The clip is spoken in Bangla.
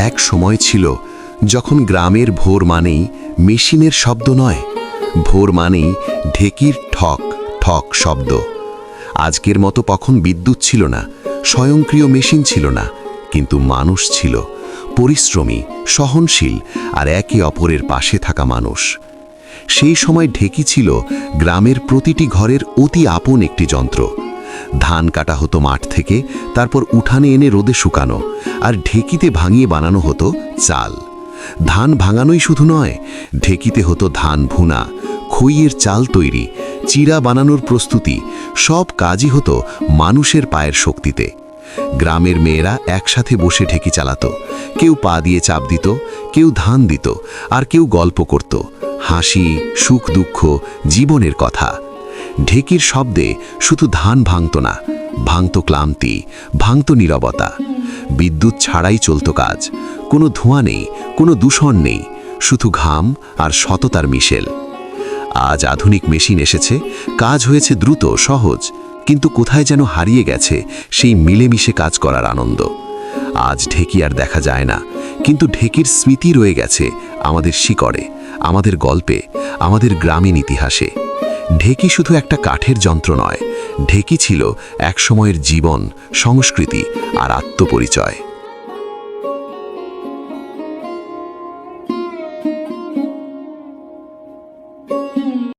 এক সময় ছিল যখন গ্রামের ভোর মানেই মেশিনের শব্দ নয়, ভোর মানেই ঢেকির ঠক ঠক শব্দ। আজকের মতো কখন বিদ্যুৎ ছিল না, স্বয়ংক্রিয় মেশিন ছিল না, কিন্তু মানুষ ছিল, পরিশ্রমী, সহনশীল আর একে অপরের পাশে থাকা মানুষ। সেই সময় ঢেকি ছিল গ্রামের প্রতিটি ঘরের অতি আপন একটি যন্ত্র। ধান কাটা হতো মাঠ থেকে, তারপর উঠানে এনে রোদে শুকানো, আর ঢেকিতে ভাঙিয়ে বানানো হতো চাল। ধান ভাঙানোই শুধু নয়, ঢেকিতে হতো ধান ভুনা, খইয়ের চাল তৈরি, চিড়া বানানোর প্রস্তুতি, সব কাজই হতো মানুষের পায়ের শক্তিতে। গ্রামের মেয়েরা একসাথে বসে ঢেকি চালাতো, কেউ পা দিয়ে চাপ দিত, কেউ ধান দিত, আর কেউ গল্প করত, হাসি, সুখ দুঃখ, জীবনের কথা। ঢেকির শব্দে শুধু ধান ভাঙত না, ভাঙত ক্লান্তি, ভাঙত নীরবতা। বিদ্যুৎ ছাড়াই চলত কাজ, কোনো ধোঁয়া নেই, কোনো দূষণ নেই, শুধু ঘাম আর সততার মিশেল। আজ আধুনিক মেশিন এসেছে, কাজ হয়েছে দ্রুত, সহজ, কিন্তু কোথায় যেন হারিয়ে গেছে সেই মিলেমিশে কাজ করার আনন্দ। আজ ঢেকি আর দেখা যায় না, কিন্তু ঢেকির স্মৃতি রয়ে গেছে আমাদের শিকড়ে, আমাদের গল্পে, আমাদের গ্রামীণ ইতিহাসে। ঢেকি শুধু একটা কাঠের যন্ত্র নয়, ঢেকি ছিল এক সময়ের জীবন, সংস্কৃতি আর আত্মপরিচয়।